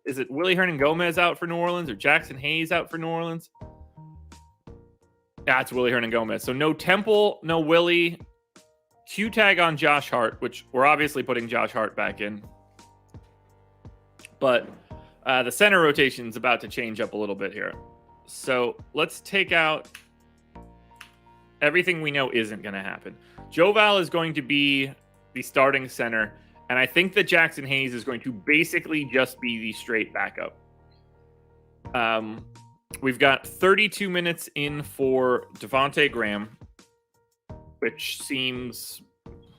Speaker 1: Is it Willie Hernan-Gomez out for New Orleans or Jackson Hayes out for New Orleans? Yeah, it's Willie Hernan-Gomez. So no Temple, no Willie. Q-tag on Josh Hart, which we're obviously putting Josh Hart back in. But the center rotation is about to change up a little bit here. So let's take out everything we know isn't going to happen. Joval is going to be the starting center, and I think that Jackson Hayes is going to basically just be the straight backup. We've got 32 minutes in for Devontae Graham, which seems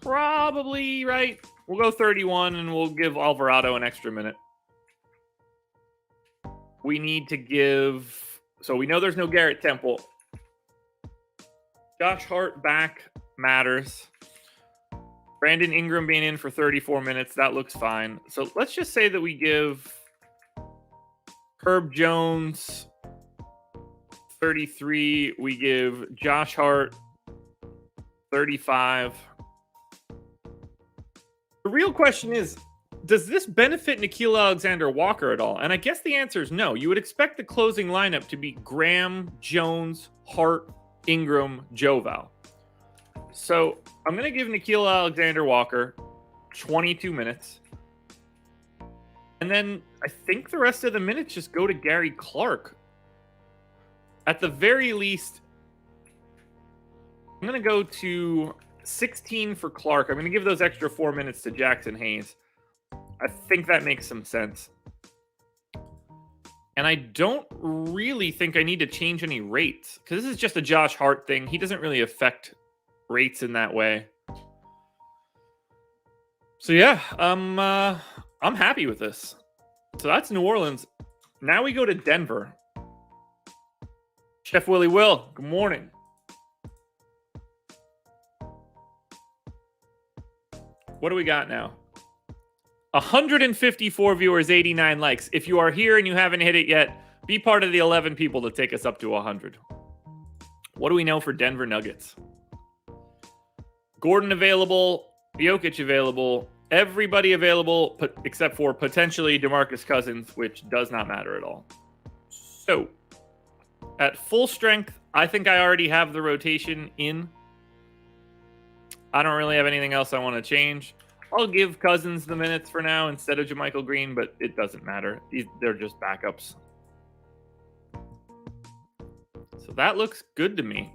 Speaker 1: probably right. We'll go 31, and we'll give Alvarado an extra minute. We need to give... So we know there's no Garrett Temple. Josh Hart back matters. Brandon Ingram being in for 34 minutes, that looks fine. So let's just say that we give Herb Jones 33. We give Josh Hart 35. The real question is, does this benefit Nickeil Alexander-Walker at all? And I guess the answer is no. You would expect the closing lineup to be Graham, Jones, Hart, Ingram, Joval. So I'm going to give Nickeil Alexander-Walker 22 minutes. And then I think the rest of the minutes just go to Gary Clark. At the very least, I'm going to go to 16 for Clark. I'm going to give those extra 4 minutes to Jackson Hayes. I think that makes some sense. And I don't really think I need to change any rates, because this is just a Josh Hart thing. He doesn't really affect rates in that way. So yeah, I'm happy with this. So that's New Orleans. Now we go to Denver. Chef Willie Will, good morning. What do we got now? 154 viewers, 89 likes. If you are here and you haven't hit it yet, be part of the 11 people to take us up to 100. What do we know for Denver Nuggets? Gordon available, Jokic available, everybody available except for potentially DeMarcus Cousins, which does not matter at all. So, at full strength, I think I already have the rotation in. I don't really have anything else I want to change. I'll give Cousins the minutes for now instead of JaMychal Green, but it doesn't matter. They're just backups. So that looks good to me.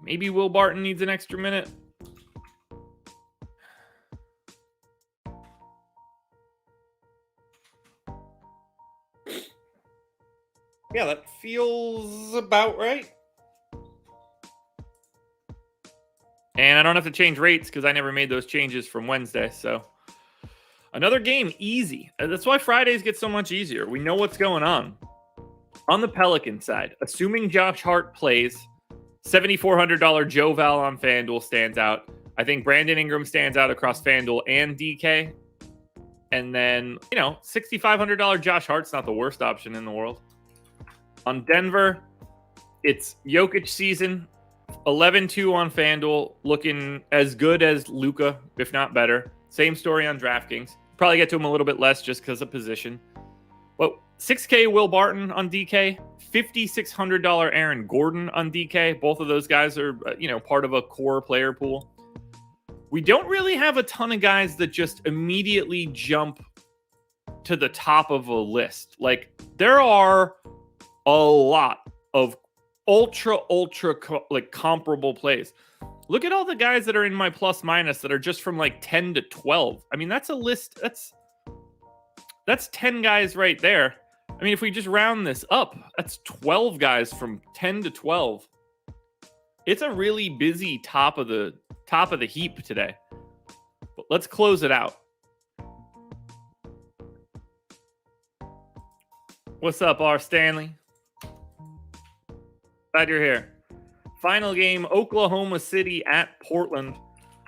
Speaker 1: Maybe Will Barton needs an extra minute. Yeah, that feels about right. And I don't have to change rates because I never made those changes from Wednesday. So another game, easy. That's why Fridays get so much easier. We know what's going on. On the Pelican side, assuming Josh Hart plays, $7,400 Joval on FanDuel stands out. I think Brandon Ingram stands out across FanDuel and DK. And then, $6,500 Josh Hart's not the worst option in the world. On Denver, it's Jokic season. 11-2 on FanDuel, looking as good as Luka, if not better. Same story on DraftKings. Probably get to him a little bit less just because of position. Well, $6K Will Barton on DK, $5,600 Aaron Gordon on DK. Both of those guys are, part of a core player pool. we don't really have a ton of guys that just immediately jump to the top of a list. Like, there are a lot of ultra comparable plays. Look at all the guys that are in my plus minus that are just from like 10 to 12. I mean, that's a list. That's 10 guys right there. I mean, if we just round this up, that's 12 guys from 10 to 12. It's a really busy top of the heap today. But let's close it out. What's up, R. Stanley? Glad you're here. Final game, Oklahoma City at Portland.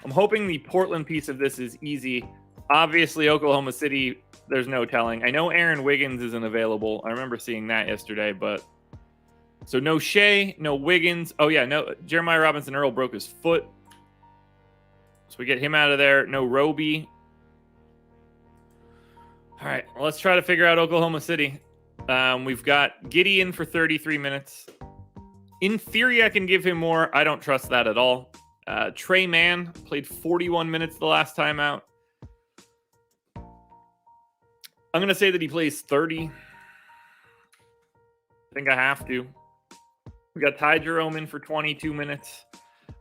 Speaker 1: I'm hoping the Portland piece of this is easy. Obviously, Oklahoma City, there's no telling. I know Aaron Wiggins isn't available. I remember seeing that yesterday, but... So no Shea, no Wiggins. Oh, yeah, no. Jeremiah Robinson-Earl broke his foot. So we get him out of there. No Roby. All right, well, let's try to figure out Oklahoma City. We've got Gideon for 33 minutes. In theory, I can give him more. I don't trust that at all. Trey Mann played 41 minutes the last time out. I'm going to say that he plays 30. I think I have to. We got Ty Jerome in for 22 minutes.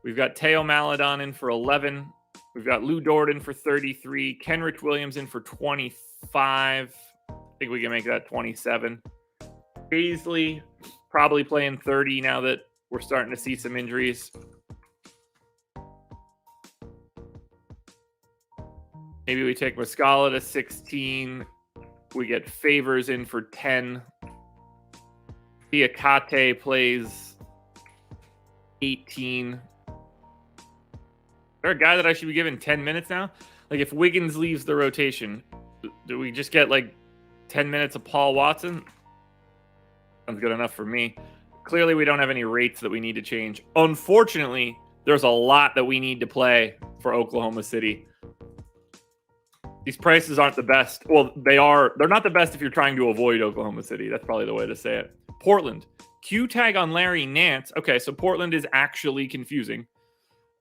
Speaker 1: We've got Teo Maladon in for 11. We've got Lou Dort in for 33. Kenrich Williams in for 25. I think we can make that 27. Paisley probably playing 30 now that we're starting to see some injuries. Maybe we take Muscala to 16. We get Favors in for 10. Diakate plays 18. Is there a guy that I should be giving 10 minutes now? Like, if Wiggins leaves the rotation, do we just get like 10 minutes of Paul Watson? Sounds good enough for me. Clearly, we don't have any rates that we need to change. Unfortunately, there's a lot that we need to play for Oklahoma City. These prices aren't the best. Well, they're not the best if you're trying to avoid Oklahoma City. That's probably the way to say it. Portland. Q tag on Larry Nance. Okay, so Portland is actually confusing.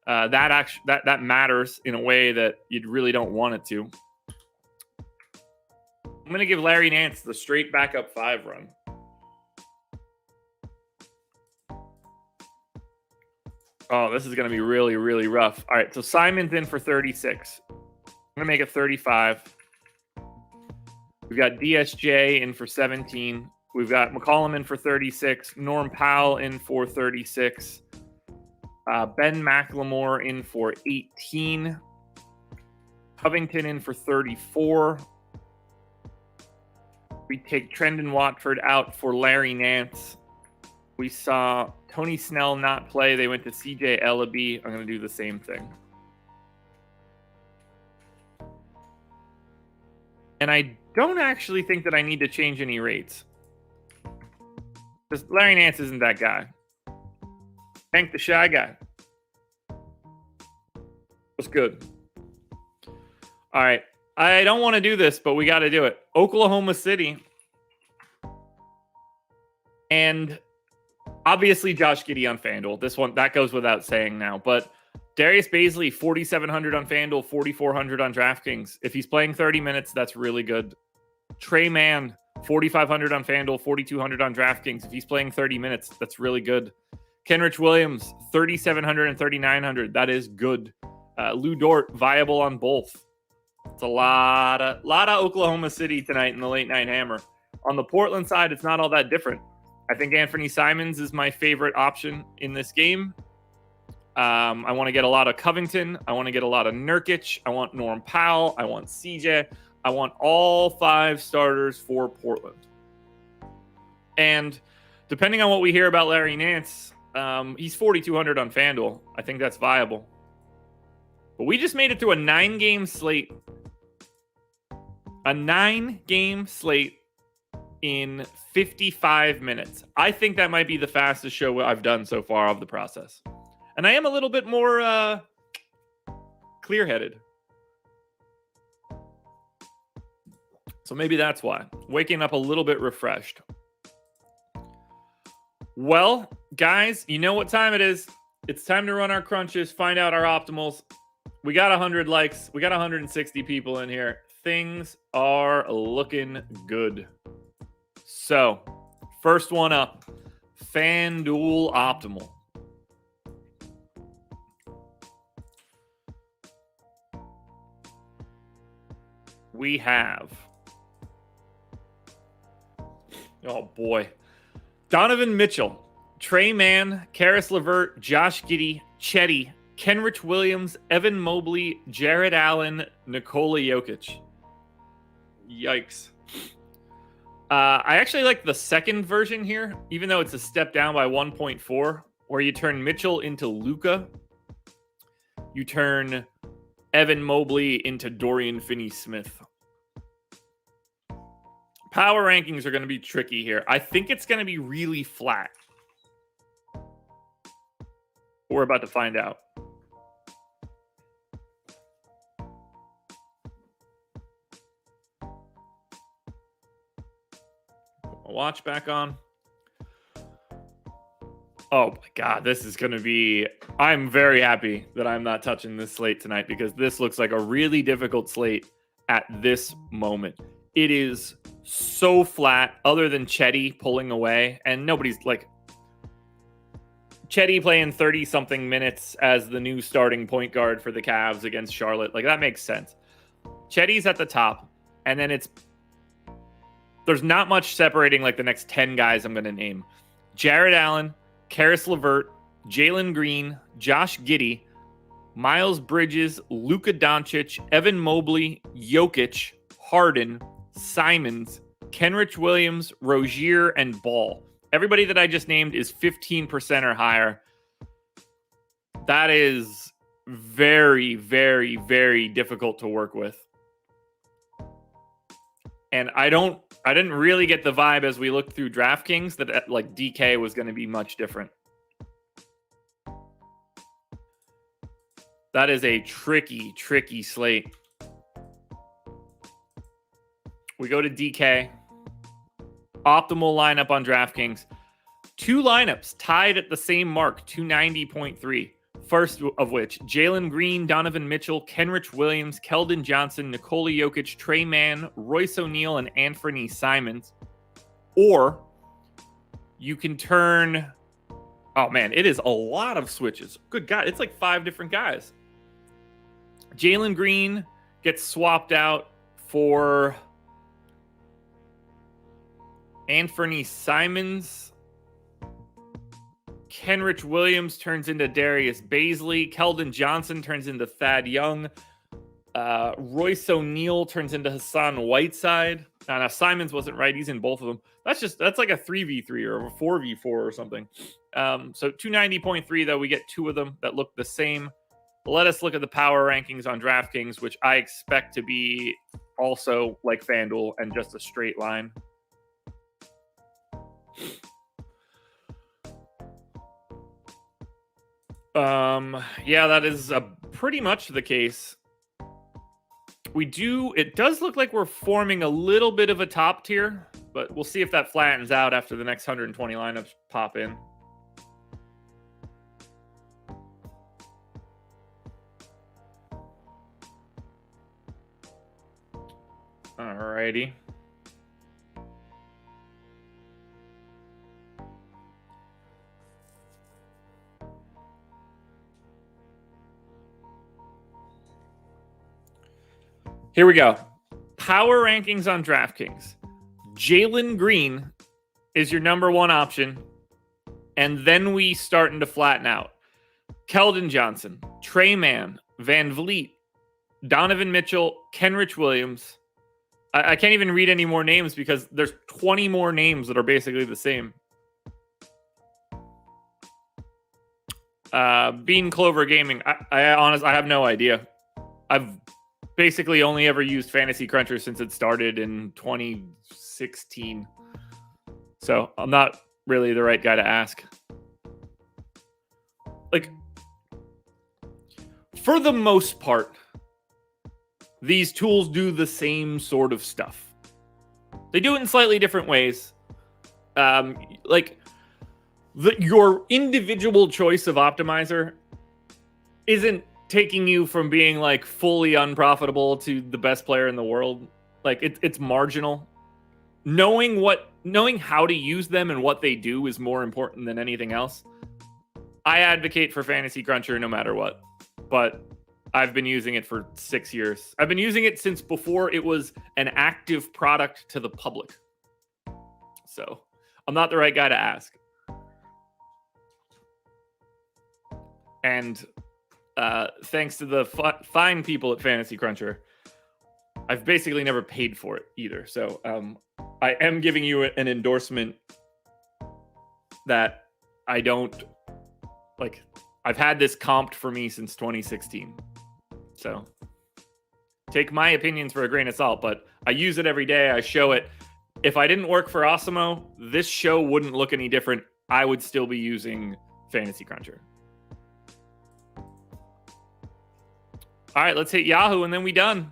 Speaker 1: That matters in a way that you really don't want it to. I'm going to give Larry Nance the straight backup 5 run. Oh, this is going to be really, really rough. All right, so Simon's in for 36. I'm going to make it 35. We've got DSJ in for 17. We've got McCollum in for 36. Norm Powell in for 36. Ben McLemore in for 18. Covington in for 34. We take Trendon Watford out for Larry Nance. We saw Tony Snell not play. They went to CJ Ellaby. I'm going to do the same thing. And I don't actually think that I need to change any rates. Because Larry Nance isn't that guy. Hank the Shy Guy. What's good? All right. I don't want to do this, but we got to do it. Oklahoma City. And obviously Josh Giddey on FanDuel. This one, that goes without saying now. But Darius Baisley, 4,700 on FanDuel, 4,400 on DraftKings. If he's playing 30 minutes, that's really good. Trey Mann, 4,500 on FanDuel, 4,200 on DraftKings. If he's playing 30 minutes, that's really good. Kenrich Williams, 3,700 and 3,900. That is good. Lou Dort, viable on both. It's a lot of Oklahoma City tonight in the late night hammer. On the Portland side, it's not all that different. I think Anthony Simons is my favorite option in this game. I want to get a lot of Covington. I want to get a lot of Nurkic. I want Norm Powell. I want CJ. I want all 5 starters for Portland. And depending on what we hear about Larry Nance, he's 4,200 on FanDuel. I think that's viable. But we just made it through a 9-game slate. A 9-game slate in 55 minutes. I think that might be the fastest show I've done so far of the process. And I am a little bit more clear-headed. So maybe that's why. Waking up a little bit refreshed. Well, guys, you know what time it is. It's time to run our crunches, find out our optimals. We got 100 likes. We got 160 people in here. Things are looking good. So, first one up, FanDuel Optimal. We have, oh boy, Donovan Mitchell, Trey Mann, Karis LeVert, Josh Giddey, Chetty, Kenrich Williams, Evan Mobley, Jared Allen, Nikola Jokic. Yikes. I actually like the second version here, even though it's a step down by 1.4, where you turn Mitchell into Luka. You turn Evan Mobley into Dorian Finney-Smith. Power rankings are going to be tricky here. I think it's going to be really flat. We're about to find out. Watch back on. Oh my God, this is going to be... I'm very happy that I'm not touching this slate tonight because this looks like a really difficult slate at this moment. It is so flat other than Chetty pulling away, and nobody's like... Chetty playing 30-something minutes as the new starting point guard for the Cavs against Charlotte. Like, that makes sense. Chetty's at the top, and then it's... There's not much separating like the next 10 guys I'm going to name. Jared Allen, Karis LeVert, Jalen Green, Josh Giddey, Miles Bridges, Luka Doncic, Evan Mobley, Jokic, Harden, Simons, Kenrich Williams, Rozier, and Ball. Everybody that I just named is 15% or higher. That is very, very, very difficult to work with. And I didn't really get the vibe as we looked through DraftKings that like DK was going to be much different. That is a tricky, tricky slate. We go to DK. Optimal lineup on DraftKings. Two lineups tied at the same mark, 290.3. First of which, Jalen Green, Donovan Mitchell, Kenrich Williams, Keldon Johnson, Nikola Jokic, Trey Mann, Royce O'Neal, and Anthony Simons. Or you can turn... Oh, man, it is a lot of switches. Good God, it's like 5 different guys. Jalen Green gets swapped out for Anthony Simons. Kenrich Williams turns into Darius Baisley. Keldon Johnson turns into Thad Young. Royce O'Neal turns into Hassan Whiteside. Now Simons wasn't right. He's in both of them. That's like a 3v3 or a 4v4 or something. So 290.3, though, we get 2 of them that look the same. Let us look at the power rankings on DraftKings, which I expect to be also like FanDuel and just a straight line. Yeah, that is pretty much the case. It does look like we're forming a little bit of a top tier, but we'll see if that flattens out after the next 120 lineups pop in. Alrighty. Here we go. Power rankings on DraftKings. Jalen Green is your number 1 option. And then we starting to flatten out. Keldon Johnson, Trey Mann, Van Vliet, Donovan Mitchell, Kenrich Williams. I can't even read any more names because there's 20 more names that are basically the same. Bean Clover Gaming. I honestly have no idea. I've basically only ever used Fantasy Cruncher since it started in 2016. So I'm not really the right guy to ask. Like, for the most part, these tools do the same sort of stuff. They do it in slightly different ways. Your individual choice of optimizer isn't taking you from being like fully unprofitable to the best player in the world. Like it's marginal. Knowing how to use them and what they do is more important than anything else. I advocate for Fantasy Cruncher no matter what, but I've been using it for 6 years. I've been using it since before it was an active product to the public. So I'm not the right guy to ask. And thanks to the fine people at Fantasy Cruncher, I've basically never paid for it either. So I am giving you an endorsement that I don't like. I've had this comped for me since 2016. So take my opinions for a grain of salt, but I use it every day. I show it. If I didn't work for Awesemo, this show wouldn't look any different. I would still be using Fantasy Cruncher. All right, let's hit Yahoo and then we done.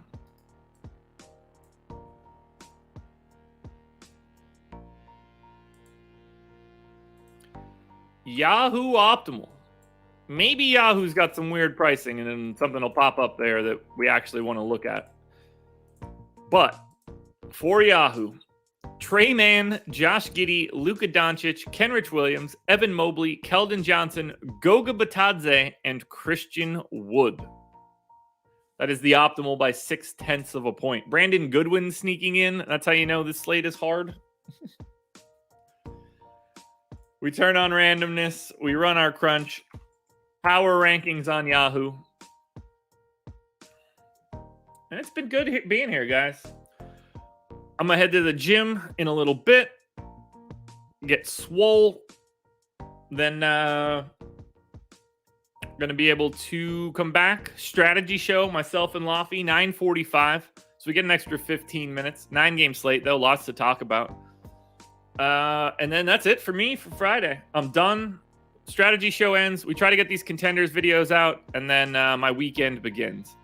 Speaker 1: Yahoo Optimal. Maybe Yahoo's got some weird pricing and then something will pop up there that we actually want to look at. But for Yahoo, Trey Mann, Josh Giddey, Luka Doncic, Kenrich Williams, Evan Mobley, Keldon Johnson, Goga Batadze, and Christian Wood. That is the optimal by 0.6 of a point. Brandon Goodwin sneaking in. That's how you know this slate is hard. We turn on randomness. We run our crunch. Power rankings on Yahoo. And it's been good being here, guys. I'm going to head to the gym in a little bit. Get swole. Then going to be able to come back. Strategy show, myself and Laffy, 9:45. So we get an extra 15 minutes. 9-game slate, though. Lots to talk about. And then that's it for me for Friday. I'm done. Strategy show ends. We try to get these contenders videos out. And then my weekend begins.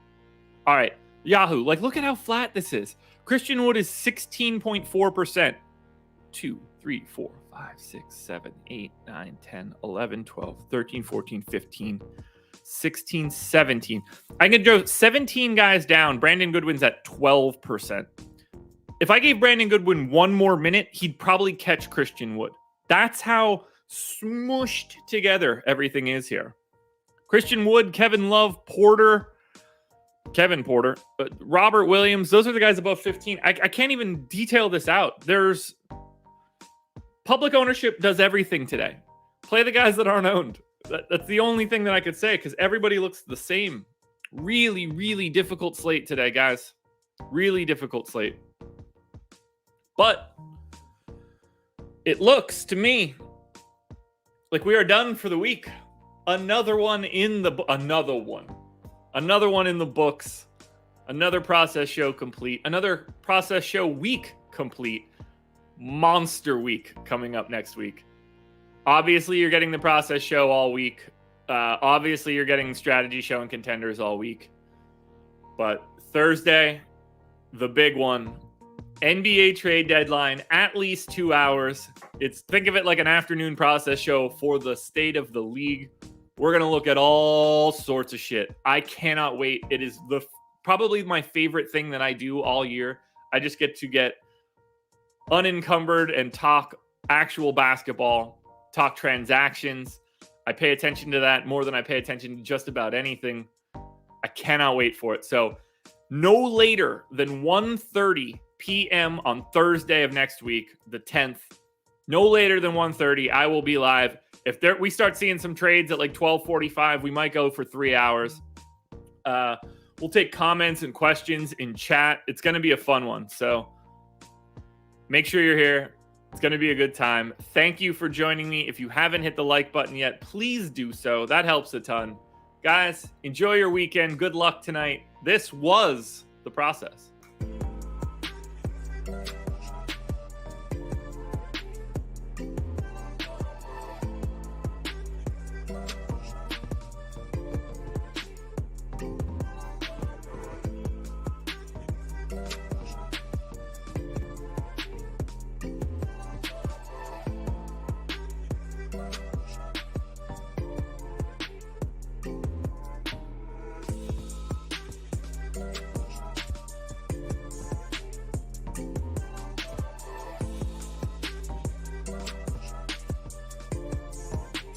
Speaker 1: All right. Yahoo. Like, look at how flat this is. Christian Wood is 16.4%. 2, 3, 4, 5, 6, 7, 8, 9, 10, 11, 12, 13, 14, 15, 16, 17. I can go 17 guys down. Brandon Goodwin's at 12%. If I gave Brandon Goodwin one more minute, he'd probably catch Christian Wood. That's how smooshed together everything is here. Christian Wood, Kevin Love, Kevin Porter, Robert Williams. Those are the guys above 15. I can't even detail this out. There's public ownership does everything today. Play the guys that aren't owned. That's the only thing that I could say because everybody looks the same. Really, really difficult slate today, guys. Really difficult slate. But it looks to me like we are done for the week. Another one in the books. Another process show complete. Another process show week complete. Monster week coming up next week. Obviously, you're getting the process show all week. Obviously, you're getting strategy show and contenders all week. But Thursday, the big one. NBA trade deadline, at least 2 hours. Think of it like an afternoon process show for the state of the league. We're going to look at all sorts of shit. I cannot wait. It is probably my favorite thing that I do all year. I just get to get unencumbered and talk actual basketball, talk transactions. I pay attention to that more than I pay attention to just about anything. I cannot wait for it. So no later than 1:30 p.m. on Thursday of next week, the 10th. No later than 1:30, I will be live. If we start seeing some trades at like 12:45, we might go for 3 hours. We'll take comments and questions in chat. It's going to be a fun one. So make sure you're here. It's going to be a good time. Thank you for joining me. If you haven't hit the like button yet, please do so. That helps a ton. Guys, enjoy your weekend. Good luck tonight. This was The Process.